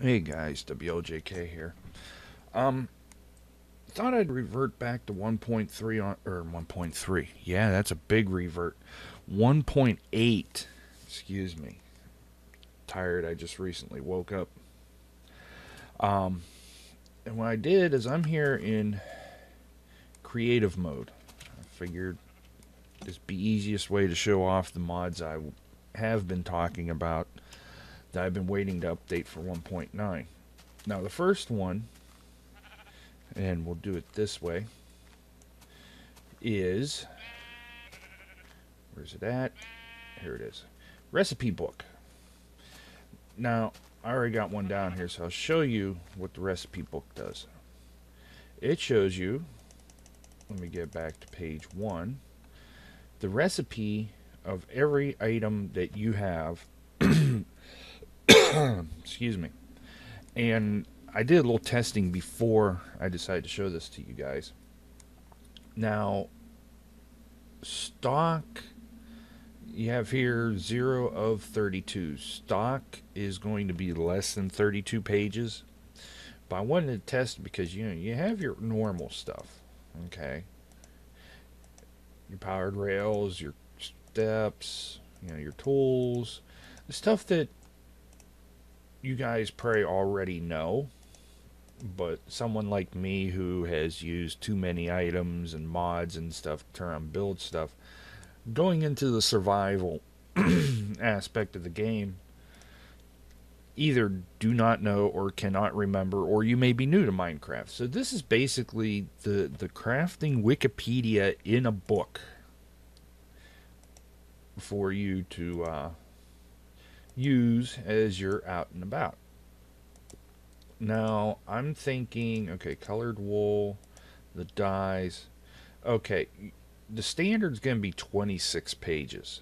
Hey guys, WLJK here. Um, Thought I'd revert back to 1.3 or 1.3. Yeah, that's a big revert. 1.8. Excuse me. Tired. I just recently woke up. Um, and what I did is I'm here in creative mode. I figured this be easiest way to show off the mods I have been talking about that I've been waiting to update for 1.9. Now the first one, and we'll do it this way, is where's it at? Here it is. Recipe book. Now, I already got one down here, so I'll show you what the recipe book does. It shows you, let me get back to page 1, the recipe of every item that you have. Excuse me. And I did a little testing before I decided to show this to you guys. Now, stock, you have here 0 of 32. Stock is going to be less than 32 pages. But I wanted to test because you have your normal stuff, okay? Your powered rails, your steps, your tools, the stuff that you guys probably already know. But someone like me who has used too many items and mods and stuff to turn on build stuff, going into the survival aspect of the game, either do not know or cannot remember, or you may be new to Minecraft. So this is basically the crafting Wikipedia in a book for you to use as you're out and about. Now I'm thinking, okay, colored wool, the dyes. Okay, the standard's going to be 26 pages,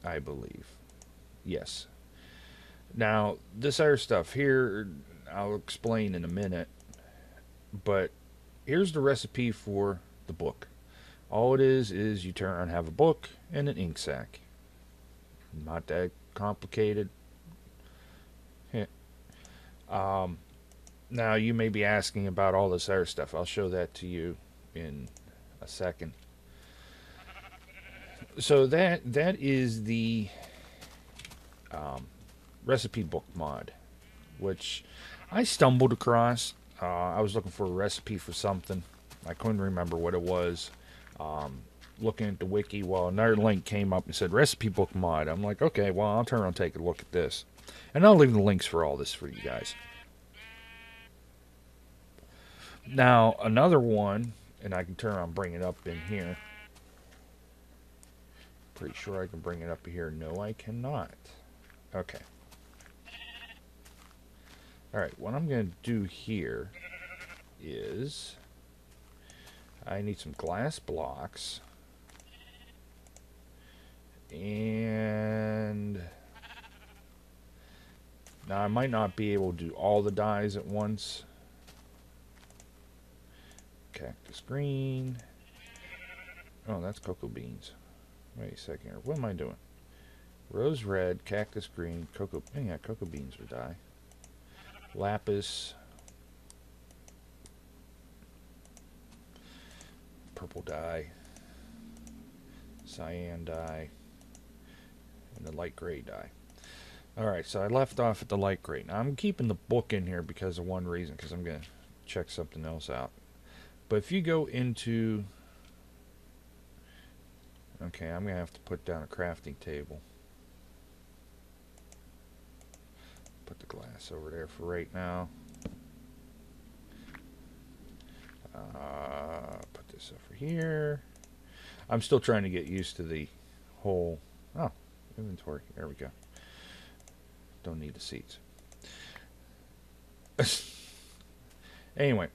I believe. Yes. Now this other stuff here, I'll explain in a minute. But here's the recipe for the book. All it is you turn around, have a book and an ink sac. Not that complicated. Yeah. Um, Now you may be asking about all this other stuff. I'll show that to you in a second. So that is the um, recipe book mod, which I stumbled across. I was looking for a recipe for something. I couldn't remember what it was. Um, Looking at the wiki, well, another link came up and said recipe book mod. I'm like, okay, well, I'll turn around and take a look at this. And I'll leave the links for all this for you guys. Now, another one, and I can turn around and bring it up in here. Pretty sure I can bring it up here. No, I cannot. Okay. Alright, what I'm going to do here is I need some glass blocks. And now I might not be able to do all the dyes at once. Cactus green. Oh, that's cocoa beans. Wait a second here. What am I doing? Rose red, cactus green, cocoa. Oh yeah, cocoa beans are dye. Lapis. Purple dye. Cyan dye. And the light gray dye. Alright, so I left off at the light gray. Now I'm keeping the book in here because of one reason, because I'm going to check something else out. But if you go into... Okay, I'm going to have to put down a crafting table. Put the glass over there for right now. Put this over here. I'm still trying to get used to the whole... Oh, inventory. There we go. Don't need the seats. Anyway,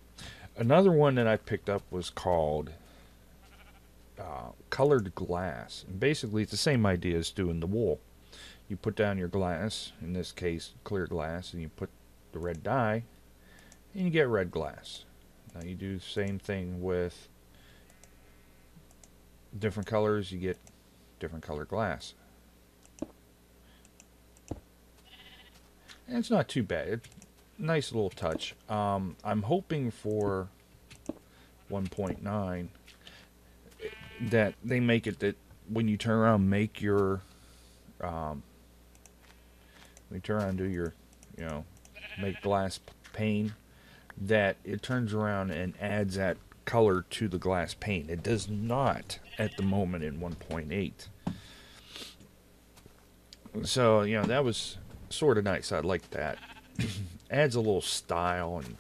another one that I picked up was called colored glass. And basically, it's the same idea as doing the wool. You put down your glass, in this case, clear glass, and you put the red dye, and you get red glass. Now you do the same thing with different colors, you get different color glass. And it's not too bad. It's a nice little touch. I'm hoping for 1.9 that they make it that when you turn around, make your when you turn around and do your, you know, make glass pane, that it turns around and adds that color to the glass pane. It does not at the moment in 1.8. So, you know, that was sort of nice. I like that. Adds a little style, and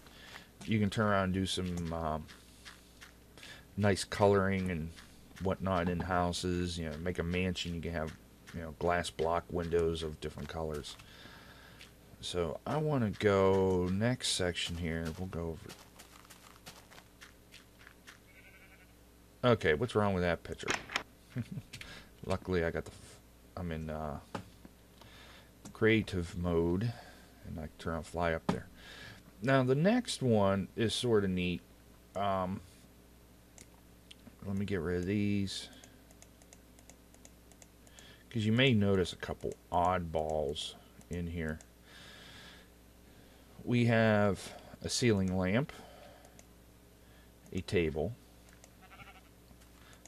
you can turn around and do some nice coloring and whatnot in houses. You know, make a mansion. You can have, you know, glass block windows of different colors. So I want to go next section here. We'll go over. Okay, what's wrong with that picture? Luckily, I'm in creative mode, and I can turn on fly up there. Now the next one is sort of neat. Let me get rid of these, because you may notice a couple oddballs in here. We have a ceiling lamp, a table,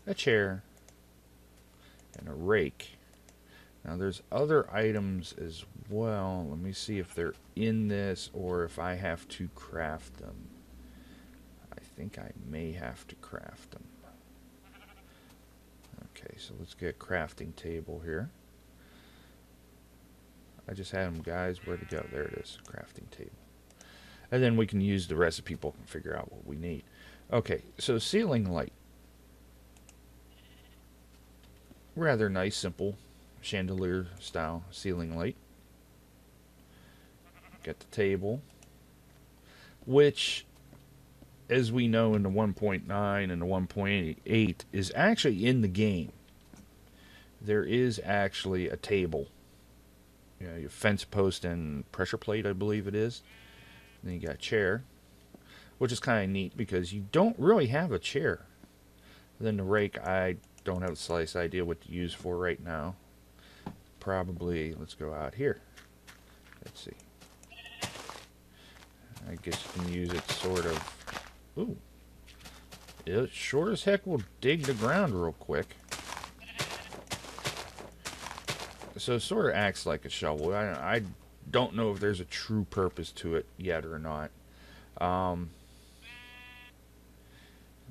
a chair, and a rake. Now there's other items as well. Let me see if they're in this or if I have to craft them. I think I may have to craft them. Okay, so let's get a crafting table here. I just had them, guys. Where'd it go? There it is, crafting table. And then we can use the rest, people can figure out what we need. Okay, so ceiling light. Rather nice, simple chandelier style ceiling light. Got the table, which, as we know in the 1.9 and the 1.8, is actually in the game. There is actually a table. You know, your fence post and pressure plate, I believe it is. Then you got a chair, which is kind of neat because you don't really have a chair. Then the rake, I don't have the slightest idea what to use for right now. Probably, let's go out here. Let's see. I guess you can use it sort of. Ooh. It sure as heck will dig the ground real quick. So it sort of acts like a shovel. I don't know if there's a true purpose to it yet or not.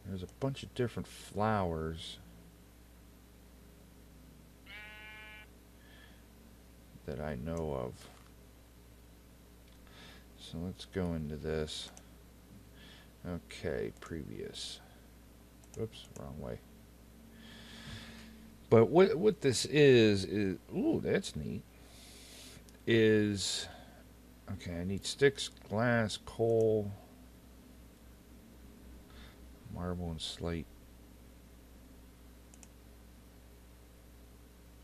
There's a bunch of different flowers that I know of. So let's go into this. Okay, previous. Oops, wrong way. But what this is ooh, that's neat. Is okay, I need sticks, glass, coal, marble, and slate.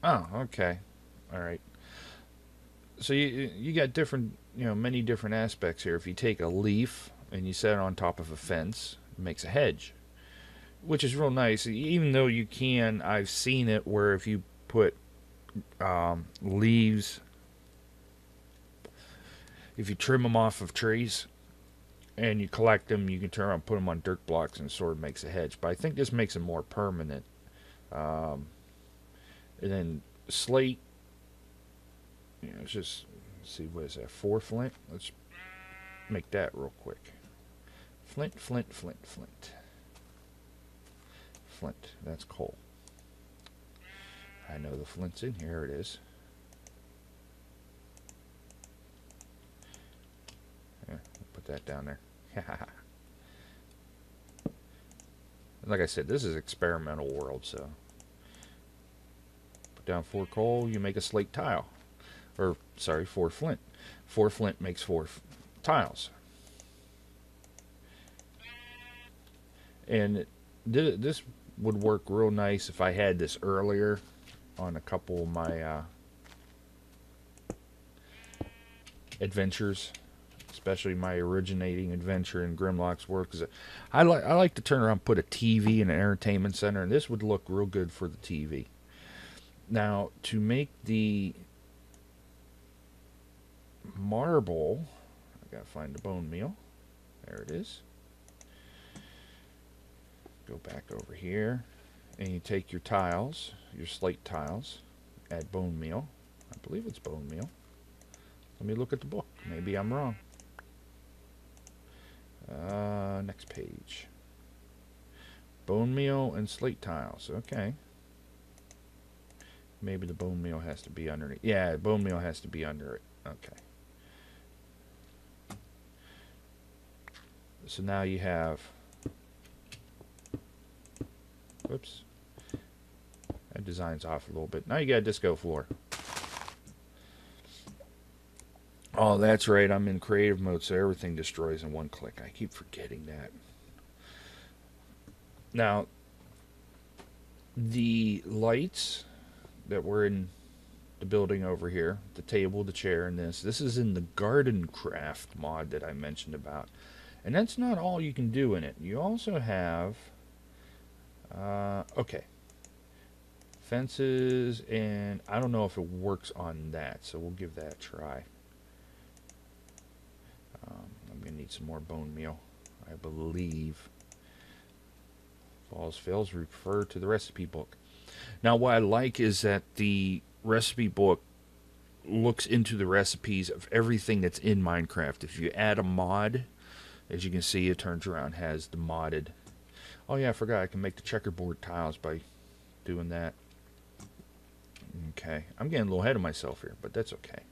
Oh, okay. All right. So you got different, you know, many different aspects here. If you take a leaf and you set it on top of a fence, it makes a hedge, which is real nice. Even though you can, I've seen it where if you put leaves, if you trim them off of trees and you collect them, you can turn around and put them on dirt blocks and sort of makes a hedge. But I think this makes it more permanent. And then slate, you know, it's just, let's see, what is that, 4 flint? Let's make that real quick. Flint, flint, flint, flint. Flint, that's coal. I know the flint's in here, it is. Yeah, we'll put that down there. Like I said, this is experimental world, so put down 4 coal, you make a slate tile. Or, sorry, 4 flint. 4 flint makes 4 tiles. And this would work real nice if I had this earlier on a couple of my adventures, especially my originating adventure in Grimlock's world, because I like to turn around and put a TV in an entertainment center, and this would look real good for the TV. Now, to make the marble, I gotta find the bone meal. There it is. Go back over here, and you take your tiles, your slate tiles, add bone meal. I believe it's bone meal. Let me look at the book. Maybe I'm wrong. Next page. Bone meal and slate tiles. Okay. Maybe the bone meal has to be underneath. Yeah, bone meal has to be under it. Okay. So now you have... Whoops. That design's off a little bit. Now you got a disco floor. Oh, that's right. I'm in creative mode, so everything destroys in one click. I keep forgetting that. Now, the lights that were in the building over here, the table, the chair, and this is in the Garden Craft mod that I mentioned about. And that's not all you can do in it. You also have, okay, fences, and I don't know if it works on that, so we'll give that a try. I'm going to need some more bone meal, I believe. If all else fails, refer to the recipe book. Now, what I like is that the recipe book looks into the recipes of everything that's in Minecraft. If you add a mod, as you can see, it turns around, has the modded. Oh yeah, I forgot I can make the checkerboard tiles by doing that. Okay, I'm getting a little ahead of myself here, but that's okay.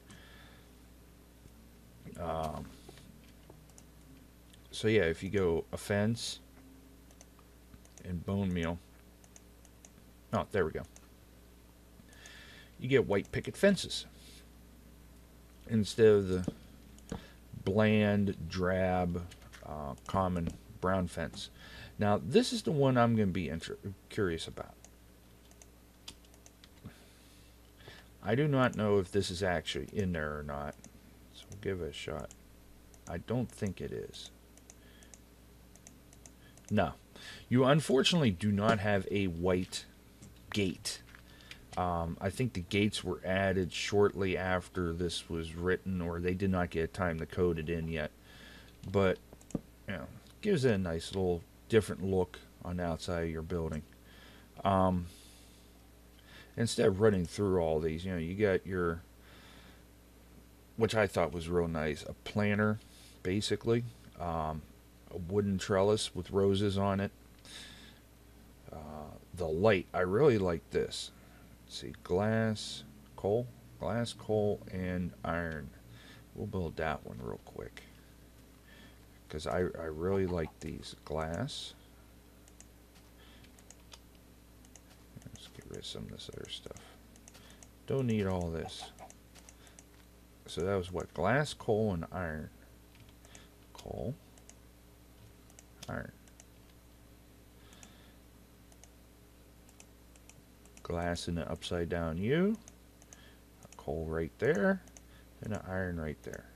So yeah, if you go a fence and bone meal. Oh, there we go. You get white picket fences instead of the bland, drab, common brown fence. Now, this is the one I'm going to be curious about. I do not know if this is actually in there or not, so we'll give it a shot. I don't think it is. No. You unfortunately do not have a white gate. I think the gates were added shortly after this was written, or they did not get time to code it in yet. But, you know, gives it a nice little different look on the outside of your building. Instead of running through all these, you know, you got your, which I thought was real nice, a planter, basically. A wooden trellis with roses on it. The light, I really like this. Let's see, glass, coal, and iron. We'll build that one real quick, because I really like these. Glass. Let's get rid of some of this other stuff. Don't need all this. So that was what? Glass, coal, and iron. Coal, iron. Glass in the upside down U. A coal right there. And an iron right there.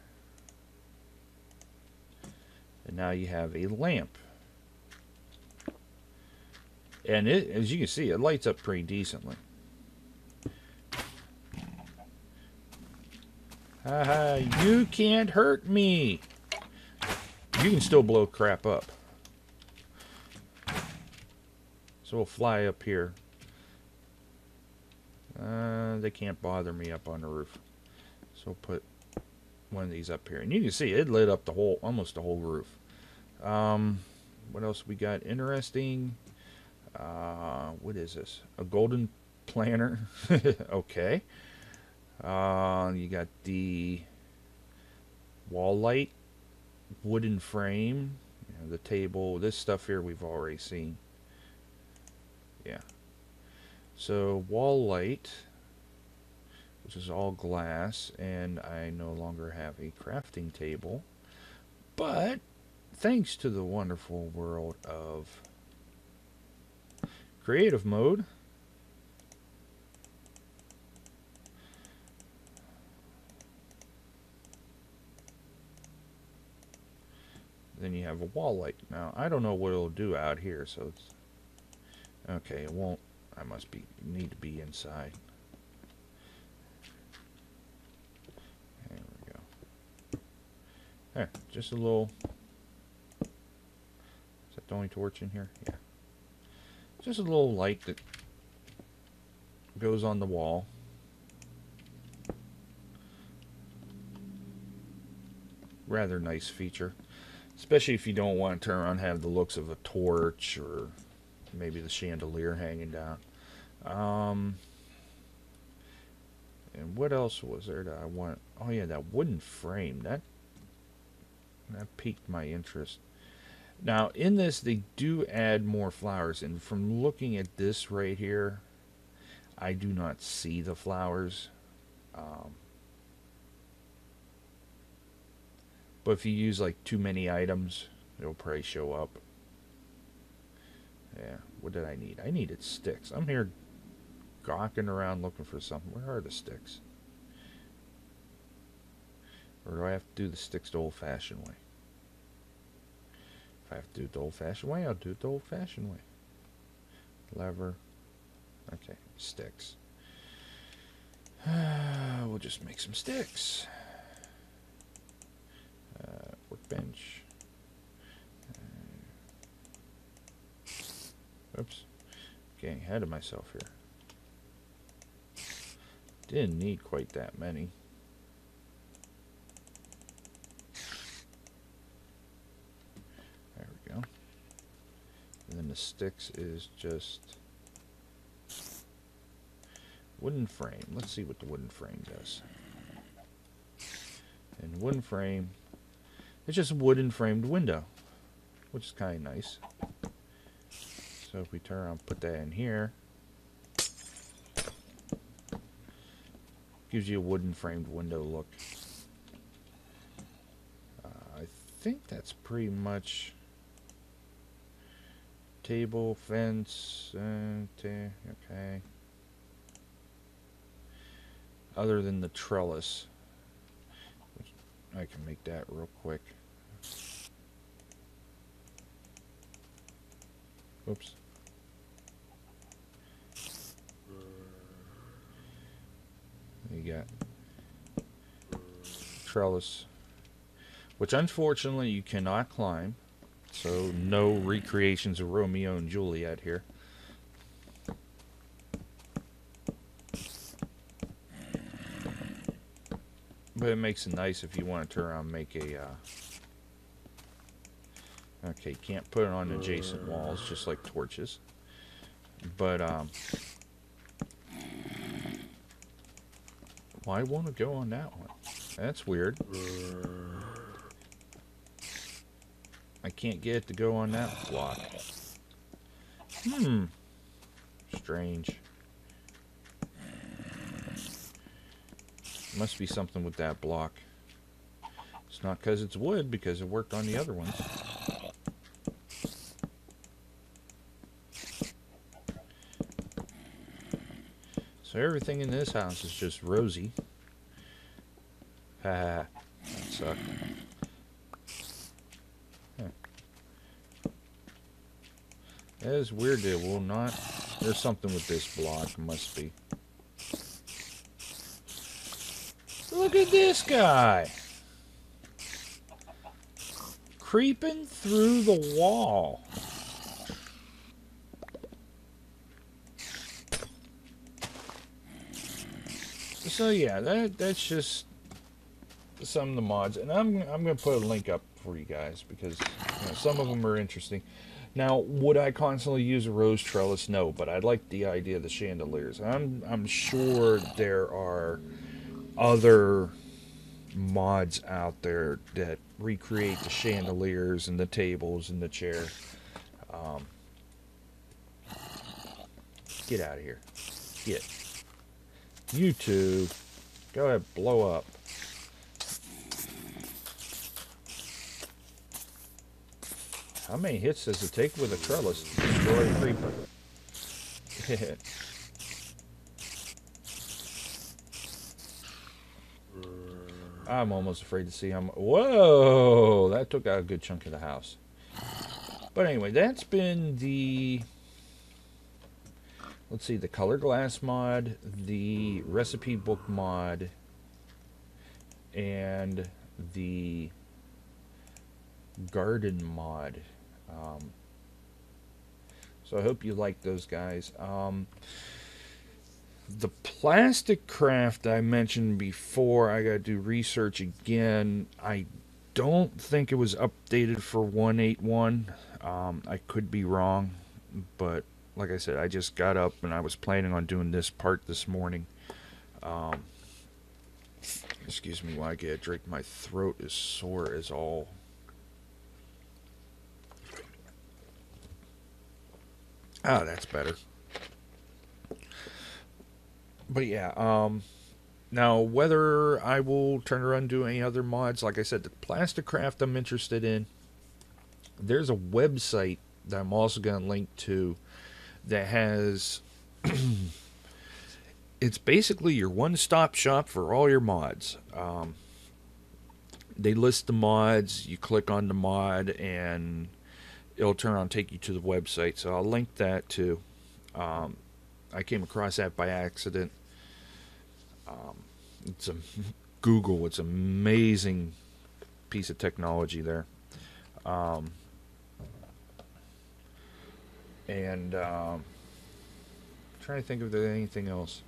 And now you have a lamp. And it, as you can see, it lights up pretty decently. Haha, you can't hurt me. You can still blow crap up. So we'll fly up here. They can't bother me up on the roof. So we'll put one of these up here. And you can see it lit up the whole, almost the whole roof. What else we got interesting? What is this? A golden planter. Okay. You got the wall light, wooden frame, you know, the table. This stuff here we've already seen. Yeah. So wall light, which is all glass, and I no longer have a crafting table. But thanks to the wonderful world of creative mode, then you have a wall light. Now, I don't know what it'll do out here, so it's okay. It won't. I must need to be inside. There we go. Just a little. Is that the only torch in here? Yeah. Just a little light that goes on the wall. Rather nice feature. Especially if you don't want to turn around and have the looks of a torch or maybe the chandelier hanging down. And what else was there that I want? Oh yeah, that wooden frame. That piqued my interest. Now, in this, they do add more flowers. And from looking at this right here, I do not see the flowers. But if you use like too many items, it'll probably show up. Yeah, what did I need? I needed sticks. I'm here gawking around looking for something. Where are the sticks? Or do I have to do the sticks the old-fashioned way? If I have to do it the old-fashioned way, I'll do it the old-fashioned way. Lever. Okay, sticks. We'll just make some sticks. Workbench. Oops. Getting ahead of myself here. Didn't need quite that many. There we go. And then the sticks is just wooden frame. Let's see what the wooden frame does. And wooden frame, it's just a wooden framed window, which is kind of nice. So if we turn around and put that in here, gives you a wooden framed window look. I think that's pretty much table, fence, okay. Other than the trellis, which I can make that real quick. Oops. You got trellis, which unfortunately you cannot climb, so no recreations of Romeo and Juliet here. But it makes it nice if you want to turn around and make a okay, can't put it on adjacent walls just like torches, but why won't it go on that one? That's weird. I can't get it to go on that block. Strange. Must be something with that block. It's not because it's wood, because it worked on the other ones. So everything in this house is just rosy. Haha, that sucked. Huh. That is weird, it will not. There's something with this block, must be. Look at this guy! Creeping through the wall. So yeah, that's just some of the mods, and I'm gonna put a link up for you guys because some of them are interesting. Now, would I constantly use a rose trellis? No, but I like the idea of the chandeliers. I'm sure there are other mods out there that recreate the chandeliers and the tables and the chair. Get out of here. Get. You two, go ahead, blow up. How many hits does it take with a trellis to destroy a creeper? I'm almost afraid to see him. Whoa! That took out a good chunk of the house. But anyway, that's been the... Let's see, the color glass mod, the recipe book mod, and the garden mod. So I hope you like those guys. The plastic craft I mentioned before, I gotta do research again. I don't think it was updated for 181. I could be wrong, but like I said, I just got up and I was planning on doing this part this morning. Um, Excuse me while I get a drink. My throat is sore as all. Ah, that's better. But yeah, now whether I will turn around and do any other mods, like I said, the Plasticraft I'm interested in. There's a website that I'm also going to link to that has it's basically your one-stop shop for all your mods. They list the mods, you click on the mod, and it'll turn on take you to the website. So I'll link that too. Um, I came across that by accident. It's a Google. It's an amazing piece of technology there. Um, and trying to think if there's anything else.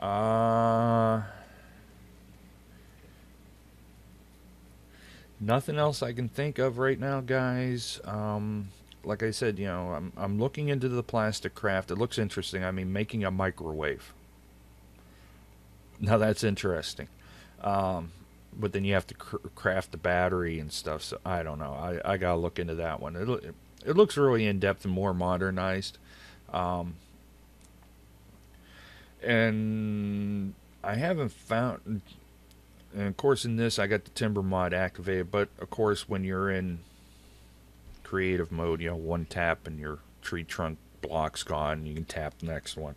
Uh, Nothing else I can think of right now, guys. Like I said, I'm looking into the plastic craft. It looks interesting. I mean, making a microwave. Now that's interesting. Um, but then you have to craft the battery and stuff. So I don't know. I gotta look into that one. It looks really in depth and more modernized. Um, and I haven't found. And of course, in this, I got the timber mod activated. But of course, when you're in creative mode, one tap and your tree trunk block's gone. You can tap the next one.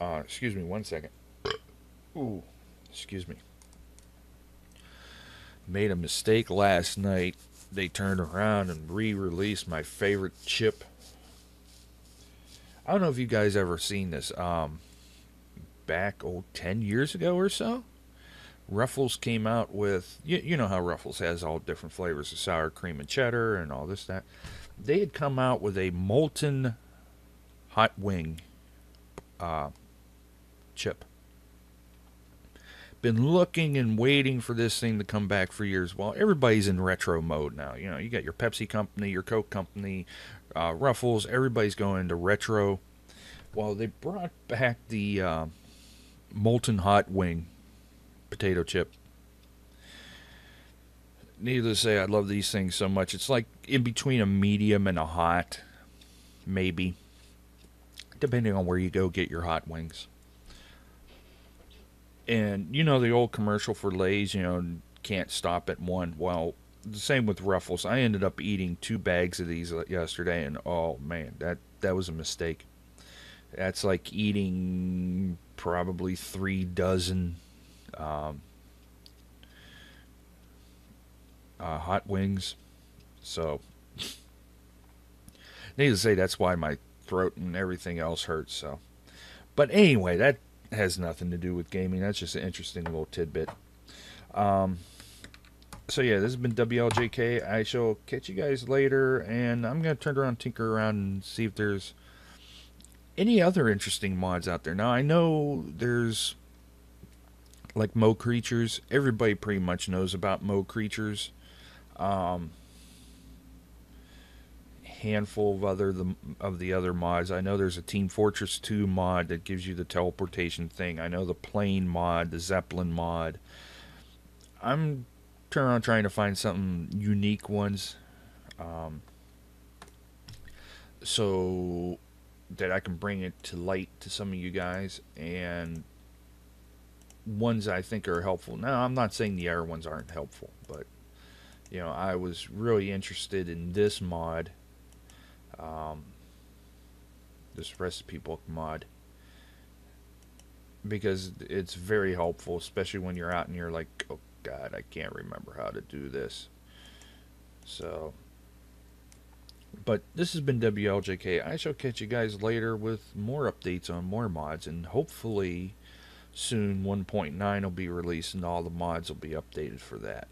Excuse me, 1 second. Ooh, excuse me. Made a mistake last night. They turned around and re-released my favorite chip. I don't know if you guys ever seen this. Back 10 years ago or so, Ruffles came out with you know how Ruffles has all different flavors of sour cream and cheddar and all this that. They had come out with a molten hot wing uh, chip. Been looking and waiting for this thing to come back for years. Well, everybody's in retro mode now. You got your Pepsi company, your Coke company, Ruffles. Everybody's going into retro. Well, they brought back the molten hot wing potato chip. Needless to say, I love these things so much. It's like in between a medium and a hot, maybe, depending on where you go get your hot wings. And the old commercial for Lay's, can't stop at one. Well, the same with Ruffles. I ended up eating 2 bags of these yesterday, and oh man, that was a mistake. That's like eating probably 3 dozen um, hot wings. So, needless to say, that's why my throat and everything else hurts. So, but anyway, that has nothing to do with gaming. That's just an interesting little tidbit. Um, so yeah, this has been WLJK. I shall catch you guys later, and I'm gonna turn around, tinker around, and see if there's any other interesting mods out there. Now I know there's like Mo Creatures. Everybody pretty much knows about Mo Creatures. Um, Handful of the other mods. I know there's a Team Fortress 2 mod that gives you the teleportation thing. I know the plane mod, the Zeppelin mod. I'm trying to find something unique ones, um, so that I can bring it to light to some of you guys, and ones I think are helpful. Now, I'm not saying the other ones aren't helpful, but I was really interested in this mod, um, this recipe book mod, because it's very helpful, especially when you're out and you're like, oh God, I can't remember how to do this. So, but this has been WLJK. I shall catch you guys later with more updates on more mods, and hopefully soon 1.9 will be released and all the mods will be updated for that.